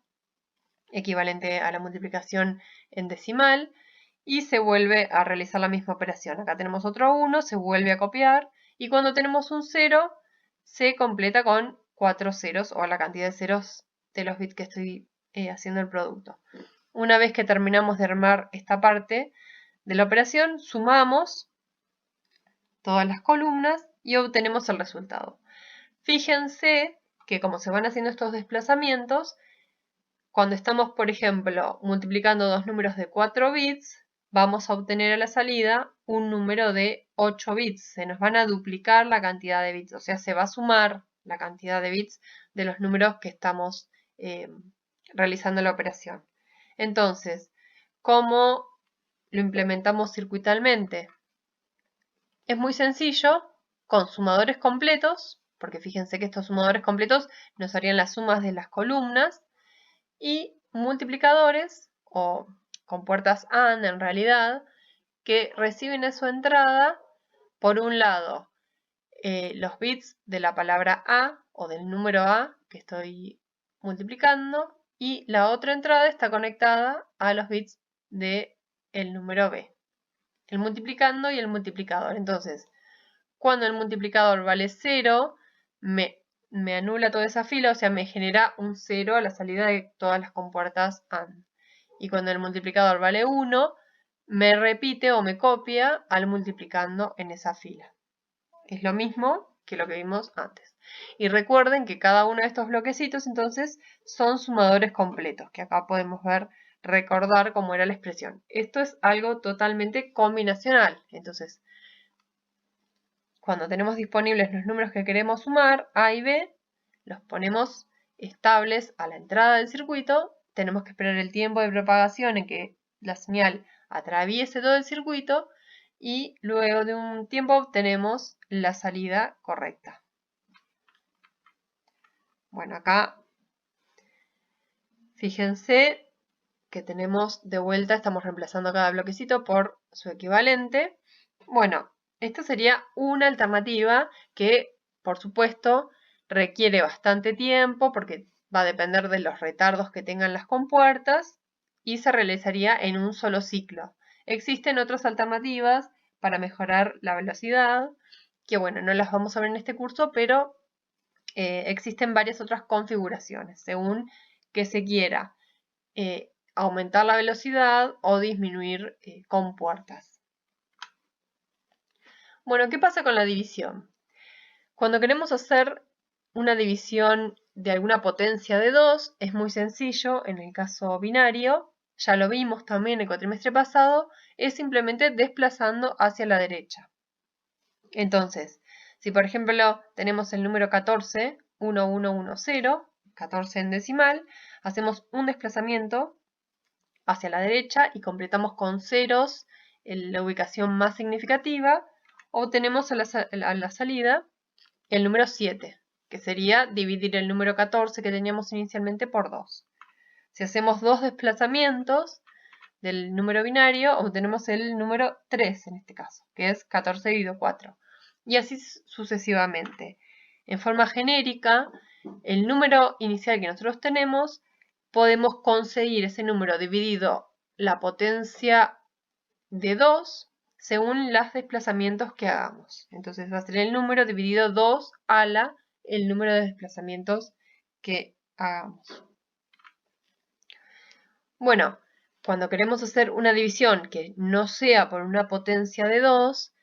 equivalente a la multiplicación en decimal y se vuelve a realizar la misma operación. Acá tenemos otro 1, se vuelve a copiar y cuando tenemos un 0 se completa con 4 ceros o la cantidad de ceros de los bits que estoy haciendo el producto. Una vez que terminamos de armar esta parte de la operación, sumamos todas las columnas y obtenemos el resultado. Fíjense que como se van haciendo estos desplazamientos, cuando estamos, por ejemplo, multiplicando dos números de 4 bits, vamos a obtener a la salida un número de 8 bits. Se nos van a duplicar la cantidad de bits, o sea, se va a sumar la cantidad de bits de los números que estamos realizando la operación. Entonces, ¿cómo lo implementamos circuitalmente? Es muy sencillo, con sumadores completos, porque fíjense que estos sumadores completos nos harían las sumas de las columnas, y multiplicadores, o compuertas AND en realidad, que reciben a su entrada, por un lado, los bits de la palabra A o del número A que estoy multiplicando, y la otra entrada está conectada a los bits del número B, el multiplicando y el multiplicador. Entonces, cuando el multiplicador vale 0, me anula toda esa fila, o sea, me genera un 0 a la salida de todas las compuertas AND. Y cuando el multiplicador vale 1, me repite o me copia al multiplicando en esa fila. Es lo mismo que lo que vimos antes. Y recuerden que cada uno de estos bloquecitos entonces son sumadores completos, que acá podemos ver, recordar cómo era la expresión. Esto es algo totalmente combinacional. Entonces, cuando tenemos disponibles los números que queremos sumar, A y B, los ponemos estables a la entrada del circuito. Tenemos que esperar el tiempo de propagación en que la señal atraviese todo el circuito y luego de un tiempo obtenemos la salida correcta. Bueno, acá fíjense que tenemos de vuelta, estamos reemplazando cada bloquecito por su equivalente. Bueno, esta sería una alternativa que, por supuesto, requiere bastante tiempo porque va a depender de los retardos que tengan las compuertas y se realizaría en un solo ciclo. Existen otras alternativas para mejorar la velocidad, que bueno, no las vamos a ver en este curso, pero existen varias otras configuraciones según que se quiera aumentar la velocidad o disminuir compuertas. Bueno, ¿qué pasa con la división? Cuando queremos hacer una división de alguna potencia de 2, es muy sencillo. En el caso binario, ya lo vimos también el cuatrimestre pasado, es simplemente desplazando hacia la derecha. Entonces, si por ejemplo tenemos el número 14, 1110, 14 en decimal, hacemos un desplazamiento hacia la derecha y completamos con ceros en la ubicación más significativa, obtenemos a la salida el número 7, que sería dividir el número 14 que teníamos inicialmente por 2. Si hacemos dos desplazamientos del número binario, obtenemos el número 3 en este caso, que es 14 dividido 4. Y así sucesivamente. En forma genérica, el número inicial que nosotros tenemos, podemos conseguir ese número dividido la potencia de 2 según los desplazamientos que hagamos. Entonces va a ser el número dividido 2 a la el número de desplazamientos que hagamos. Bueno, cuando queremos hacer una división que no sea por una potencia de 2,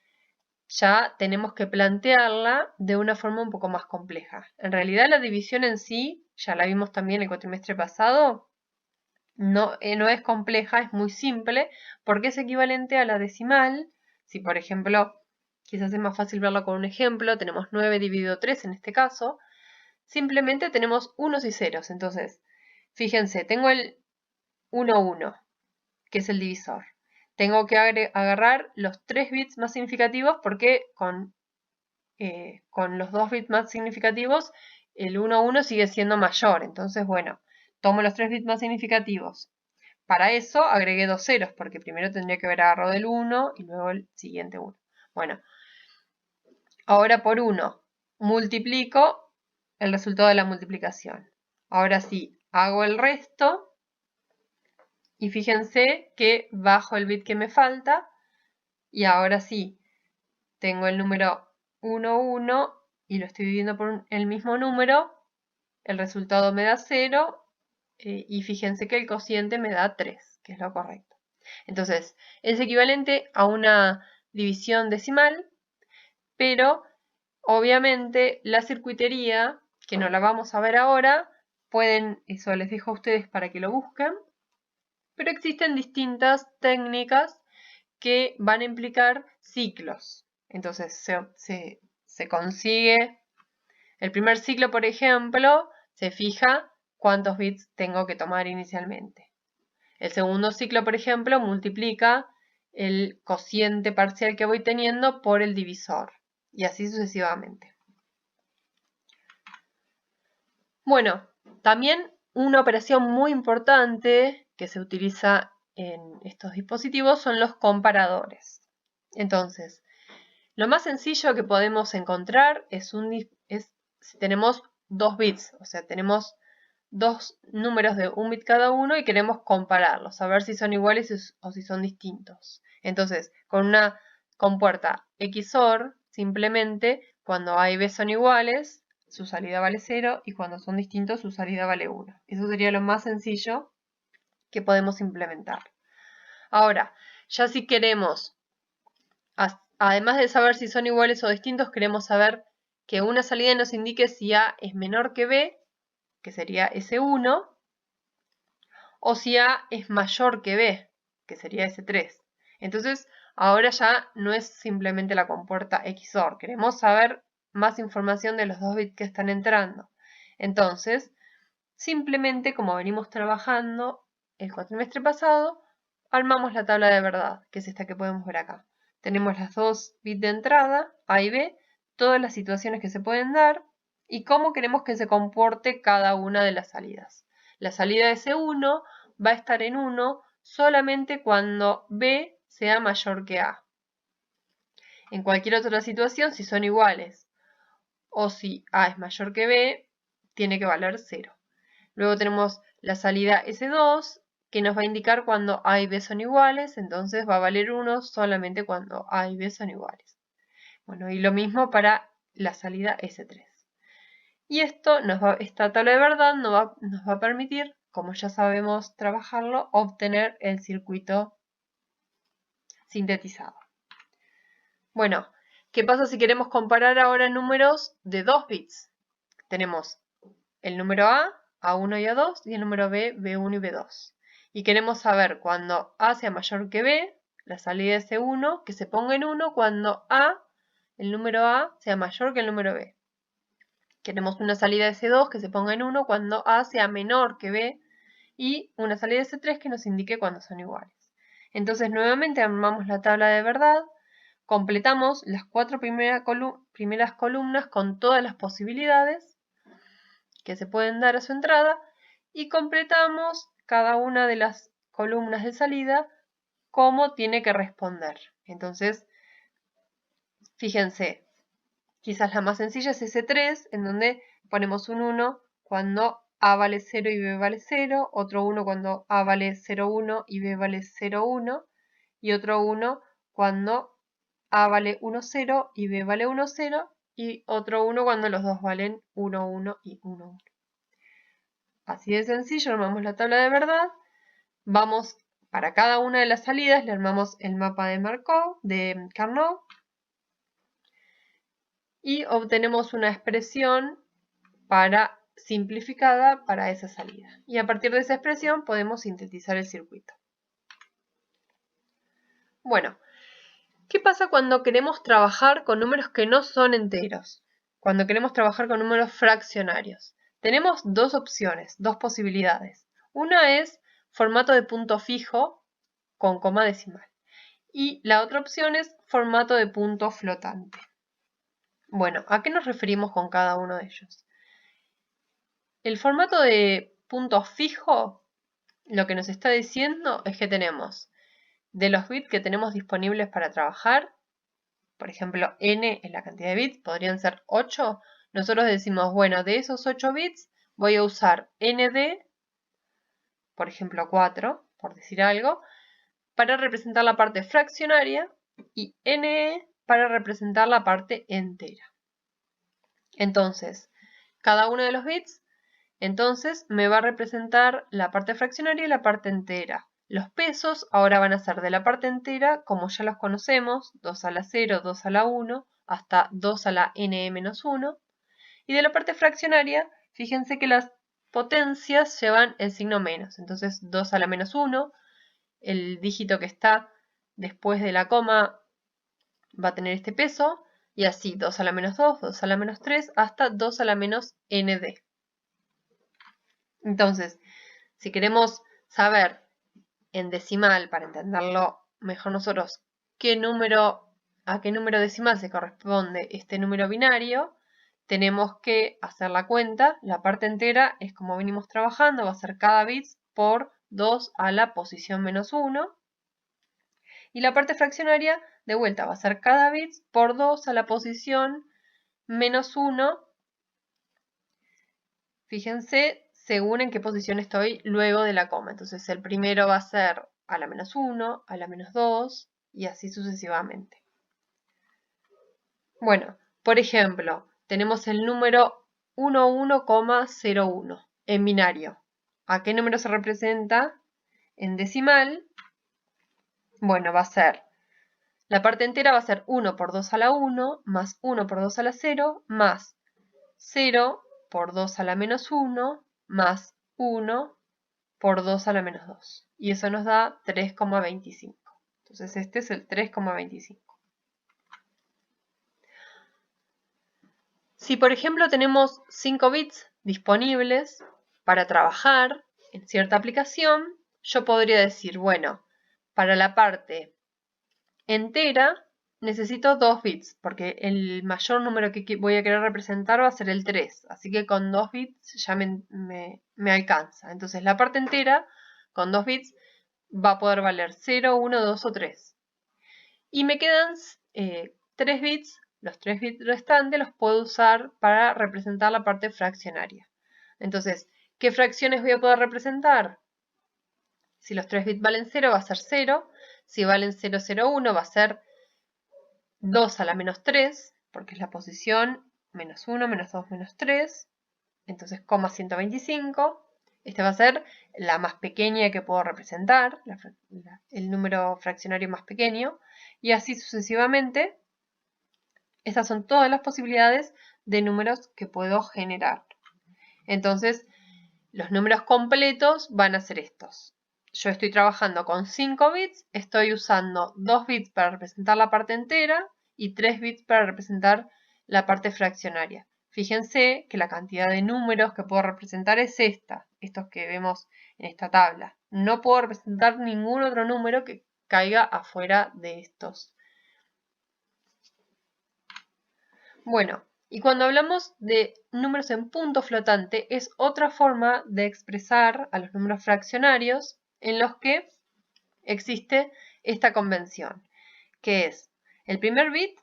ya tenemos que plantearla de una forma un poco más compleja. En realidad la división en sí, ya la vimos también el cuatrimestre pasado, no es compleja, es muy simple, porque es equivalente a la decimal. Si por ejemplo, quizás es más fácil verlo con un ejemplo, tenemos 9 dividido 3 en este caso, simplemente tenemos unos y ceros. Entonces, fíjense, tengo el 1, 1, que es el divisor. Tengo que agarrar los 3 bits más significativos porque con los 2 bits más significativos el 1, 1 sigue siendo mayor. Entonces, bueno, tomo los 3 bits más significativos. Para eso agregué 2 ceros, porque primero tendría que haber agarrado el 1 y luego el siguiente 1. Bueno, ahora por 1 multiplico el resultado de la multiplicación. Ahora sí, hago el resto y fíjense que bajo el bit que me falta y ahora sí, tengo el número 1, 1 y lo estoy dividiendo por el mismo número, el resultado me da 0 y fíjense que el cociente me da 3, que es lo correcto. Entonces, es equivalente a una división decimal, pero obviamente la circuitería, que no la vamos a ver ahora, eso les dejo a ustedes para que lo busquen, pero existen distintas técnicas que van a implicar ciclos. Entonces, se consigue el primer ciclo, por ejemplo, se fija cuántos bits tengo que tomar inicialmente. El segundo ciclo, por ejemplo, multiplica el cociente parcial que voy teniendo por el divisor. Y así sucesivamente. Bueno, también una operación muy importante que se utiliza en estos dispositivos son los comparadores. Entonces, lo más sencillo que podemos encontrar es si tenemos 2 bits, o sea, tenemos 2 números de 1 bit cada uno y queremos compararlos, a ver si son iguales o si son distintos. Entonces, con una compuerta XOR, simplemente cuando A y B son iguales, su salida vale 0 y cuando son distintos, su salida vale 1. Eso sería lo más sencillo que podemos implementar. Ahora, ya si queremos, además de saber si son iguales o distintos, queremos saber que una salida nos indique si A es menor que B, que sería S1, o si A es mayor que B, que sería S3. Entonces, ahora ya no es simplemente la compuerta XOR, queremos saber más información de los 2 bits que están entrando. Entonces, simplemente como venimos trabajando el cuatrimestre pasado, armamos la tabla de verdad, que es esta que podemos ver acá. Tenemos las 2 bits de entrada, A y B, todas las situaciones que se pueden dar y cómo queremos que se comporte cada una de las salidas. La salida de S1 va a estar en 1 solamente cuando B sea mayor que A. En cualquier otra situación, si son iguales o si A es mayor que B, tiene que valer 0. Luego tenemos la salida S2, que nos va a indicar cuando A y B son iguales, entonces va a valer 1 solamente cuando A y B son iguales. Bueno, y lo mismo para la salida S3. Y esta tabla de verdad nos va a permitir, como ya sabemos trabajarlo, obtener el circuito sintetizado. Bueno, ¿qué pasa si queremos comparar ahora números de 2 bits? Tenemos el número A, A1 y A2, y el número B, B1 y B2. Y queremos saber cuando A sea mayor que B, la salida es S1, que se ponga en 1 cuando el número A, sea mayor que el número B. Queremos una salida S2 que se ponga en 1 cuando A sea menor que B y una salida S3 que nos indique cuando son iguales. Entonces nuevamente armamos la tabla de verdad, completamos las 4 primeras columnas con todas las posibilidades que se pueden dar a su entrada y completamos cada una de las columnas de salida como tiene que responder. Entonces, fíjense, quizás la más sencilla es S3, en donde ponemos un 1 cuando A vale 0 y B vale 0, otro 1 cuando A vale 0,1 y B vale 0,1, y otro 1 cuando A vale 1,0 y B vale 1,0, y otro 1 cuando los dos valen 1, 1 y 1, 1. Así de sencillo, armamos la tabla de verdad. Vamos, para cada una de las salidas, le armamos el mapa de Markov, de Carnot, y obtenemos una expresión simplificada para esa salida. Y a partir de esa expresión podemos sintetizar el circuito. Bueno, ¿qué pasa cuando queremos trabajar con números que no son enteros? Cuando queremos trabajar con números fraccionarios. Tenemos dos opciones, dos posibilidades. Una es formato de punto fijo con coma decimal. Y la otra opción es formato de punto flotante. Bueno, ¿a qué nos referimos con cada uno de ellos? El formato de punto fijo, lo que nos está diciendo es que tenemos de los bits que tenemos disponibles para trabajar, por ejemplo, n es la cantidad de bits, podrían ser 8. Nosotros decimos, bueno, de esos 8 bits voy a usar nd, por ejemplo 4, por decir algo, para representar la parte fraccionaria y ne para representar la parte entera. Entonces, cada uno de los bits, entonces me va a representar la parte fraccionaria y la parte entera. Los pesos ahora van a ser de la parte entera, como ya los conocemos, 2 a la 0, 2 a la 1, hasta 2 a la n-1. Y de la parte fraccionaria, fíjense que las potencias llevan el signo menos. Entonces 2 a la menos 1, el dígito que está después de la coma va a tener este peso. Y así 2 a la menos 2, 2 a la menos 3, hasta 2 a la menos nd. Entonces, si queremos saber en decimal, para entenderlo mejor nosotros, a qué número decimal se corresponde este número binario, tenemos que hacer la cuenta. La parte entera es como venimos trabajando, va a ser cada bit por 2 a la posición menos 1. Y la parte fraccionaria, de vuelta, va a ser cada bit por 2 a la posición menos 1. Fíjense según en qué posición estoy luego de la coma. Entonces el primero va a ser a la menos 1, a la menos 2 y así sucesivamente. Bueno, por ejemplo, tenemos el número 11,01 en binario. ¿A qué número se representa? En decimal, bueno, va a ser, la parte entera va a ser 1 por 2 a la 1, más 1 por 2 a la 0, más 0 por 2 a la menos 1, más 1 por 2 a la menos 2. Y eso nos da 3,25. Entonces este es el 3,25. Si por ejemplo tenemos 5 bits disponibles para trabajar en cierta aplicación, yo podría decir, bueno, para la parte entera necesito 2 bits, porque el mayor número que voy a querer representar va a ser el 3. Así que con 2 bits ya me alcanza. Entonces la parte entera con 2 bits va a poder valer 0, 1, 2 o 3. Y me quedan 3 bits. Los 3 bits restantes los puedo usar para representar la parte fraccionaria. Entonces, ¿qué fracciones voy a poder representar? Si los 3 bits valen 0, va a ser 0. Si valen 0, 0, 1, va a ser 2 a la menos 3, porque es la posición menos 1, menos 2, menos 3. Entonces, coma 125. Este va a ser la más pequeña que puedo representar, el número fraccionario más pequeño. Y así sucesivamente. Estas son todas las posibilidades de números que puedo generar. Entonces, los números completos van a ser estos. Yo estoy trabajando con 5 bits, estoy usando 2 bits para representar la parte entera y 3 bits para representar la parte fraccionaria. Fíjense que la cantidad de números que puedo representar es esta, estos que vemos en esta tabla. No puedo representar ningún otro número que caiga afuera de estos. Bueno, y cuando hablamos de números en punto flotante, es otra forma de expresar a los números fraccionarios en los que existe esta convención, que es el primer bit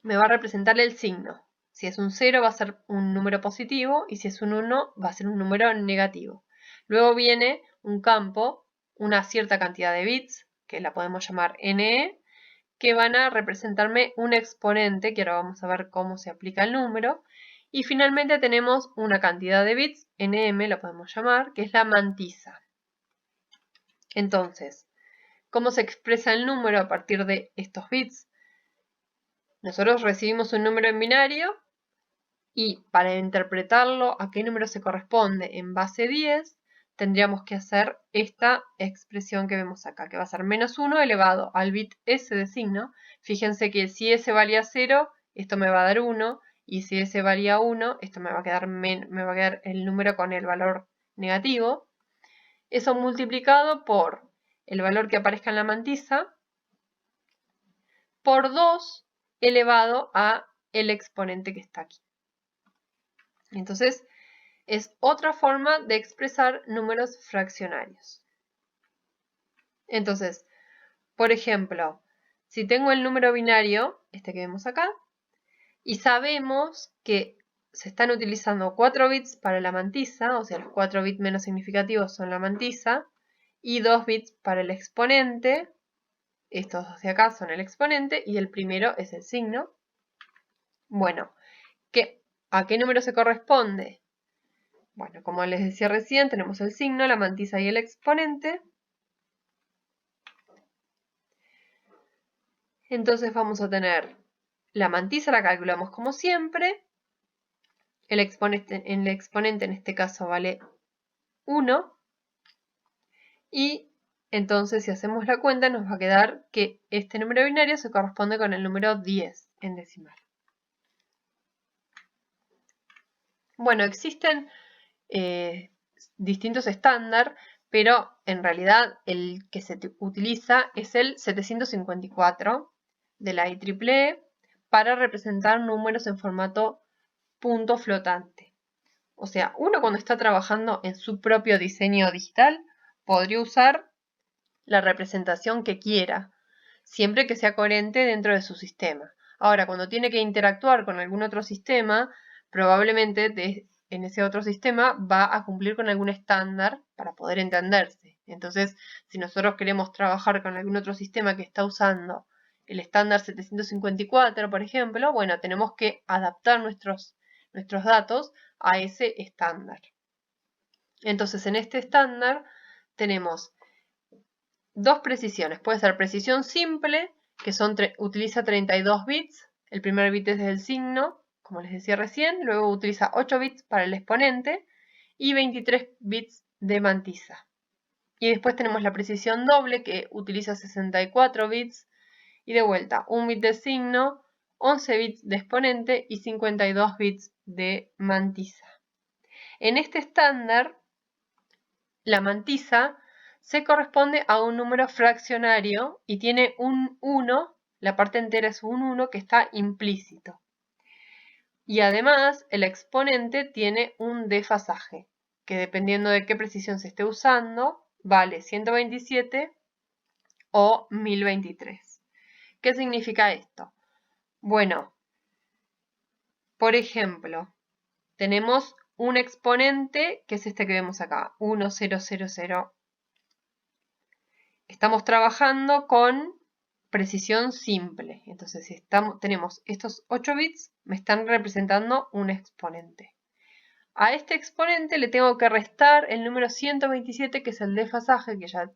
me va a representar el signo. Si es un 0 va a ser un número positivo y si es un 1 va a ser un número negativo. Luego viene un campo, una cierta cantidad de bits, que la podemos llamar NE, que van a representarme un exponente, que ahora vamos a ver cómo se aplica el número. Y finalmente tenemos una cantidad de bits, nm la podemos llamar, que es la mantisa. Entonces, ¿cómo se expresa el número a partir de estos bits? Nosotros recibimos un número en binario y para interpretarlo a qué número se corresponde en base 10, tendríamos que hacer esta expresión que vemos acá, que va a ser menos 1 elevado al bit s de signo. Fíjense que si s valía 0, esto me va a dar 1, y si s valía 1, esto me va a quedar el número con el valor negativo. Eso multiplicado por el valor que aparezca en la mantisa, por 2 elevado a el exponente que está aquí. Entonces, es otra forma de expresar números fraccionarios. Entonces, por ejemplo, si tengo el número binario, este que vemos acá, y sabemos que se están utilizando 4 bits para la mantisa, o sea, los 4 bits menos significativos son la mantisa, y 2 bits para el exponente, estos dos de acá son el exponente, y el primero es el signo. Bueno, ¿a qué número se corresponde? Bueno, como les decía recién, tenemos el signo, la mantisa y el exponente. Entonces vamos a tener la mantisa, la calculamos como siempre. El exponente en este caso vale 1. Y entonces si hacemos la cuenta nos va a quedar que este número binario se corresponde con el número 10 en decimal. Bueno, existen distintos estándares, pero en realidad el que se utiliza es el 754 de la IEEE para representar números en formato punto flotante. O sea, uno cuando está trabajando en su propio diseño digital podría usar la representación que quiera, siempre que sea coherente dentro de su sistema. Ahora, cuando tiene que interactuar con algún otro sistema, probablemente en ese otro sistema va a cumplir con algún estándar para poder entenderse. Entonces, si nosotros queremos trabajar con algún otro sistema que está usando el estándar 754, por ejemplo, bueno, tenemos que adaptar nuestros datos a ese estándar. Entonces, en este estándar tenemos dos precisiones. Puede ser precisión simple, que utiliza 32 bits. El primer bit es del signo, como les decía recién. Luego utiliza 8 bits para el exponente y 23 bits de mantisa. Y después tenemos la precisión doble, que utiliza 64 bits. Y de vuelta, 1 bit de signo, 11 bits de exponente y 52 bits de mantisa. En este estándar, la mantisa se corresponde a un número fraccionario y tiene un 1, la parte entera es un 1 que está implícito. Y además el exponente tiene un desfasaje, que dependiendo de qué precisión se esté usando, vale 127 o 1023. ¿Qué significa esto? Bueno, por ejemplo, tenemos un exponente que es este que vemos acá, 1000. Estamos trabajando con precisión simple. Entonces, si tenemos estos 8 bits, me están representando un exponente. A este exponente le tengo que restar el número 127, que es el desfasaje, que ya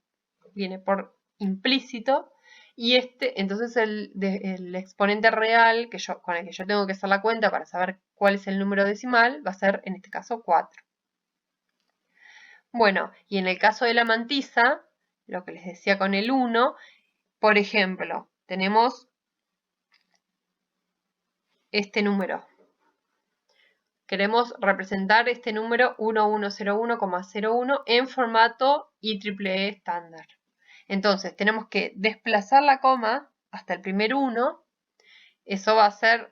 viene por implícito. Y entonces el exponente real con el que yo tengo que hacer la cuenta para saber cuál es el número decimal va a ser, en este caso, 4. Bueno, y en el caso de la mantisa, lo que les decía con el 1, por ejemplo, tenemos este número. Queremos representar este número 1101,01 en formato IEEE estándar. Entonces, tenemos que desplazar la coma hasta el primer 1. Eso va a ser,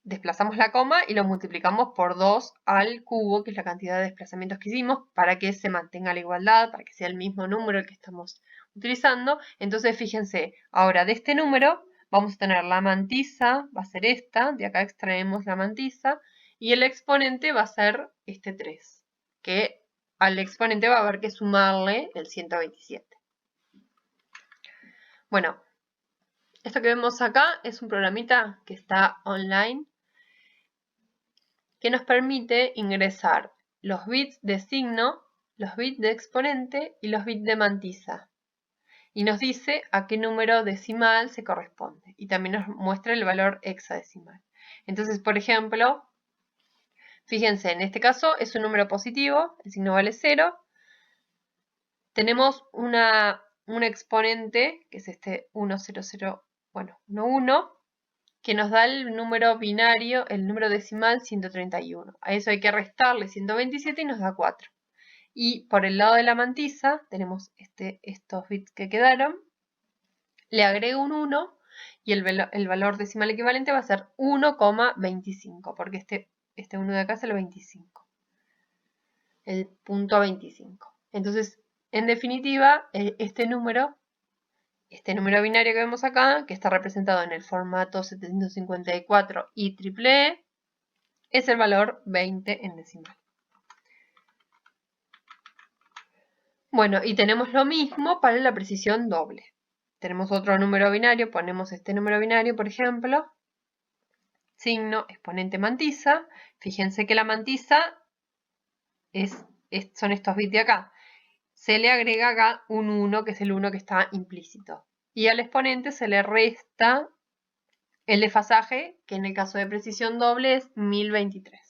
desplazamos la coma y lo multiplicamos por 2 al cubo, que es la cantidad de desplazamientos que hicimos, para que se mantenga la igualdad, para que sea el mismo número el que estamos utilizando. Entonces, fíjense, ahora de este número vamos a tener la mantisa, va a ser esta, de acá extraemos la mantisa, y el exponente va a ser este 3, que al exponente va a haber que sumarle el 127. Bueno, Esto que vemos acá es un programita que está online que nos permite ingresar los bits de signo, los bits de exponente y los bits de mantisa. Y nos dice a qué número decimal se corresponde. Y también nos muestra el valor hexadecimal. Entonces, por ejemplo, fíjense, en este caso es un número positivo, el signo vale 0. Tenemos un exponente, que es este 1, 0, 0, bueno, 1, 1, que nos da el número binario, el número decimal 131. A eso hay que restarle 127 y nos da 4. Y por el lado de la mantisa, tenemos estos bits que quedaron. Le agrego un 1 y el valor decimal equivalente va a ser 1,25, porque este 1 de acá es el 25. El punto 25. Entonces, en definitiva, este número binario que vemos acá, que está representado en el formato 754 IEEE, es el valor 20 en decimal. Bueno, y tenemos lo mismo para la precisión doble. Tenemos otro número binario, ponemos este número binario, por ejemplo, signo, exponente, mantisa. Fíjense que la mantisa son estos bits de acá. Se le agrega acá un 1, que es el 1 que está implícito. Y al exponente se le resta el desfasaje, que en el caso de precisión doble es 1023.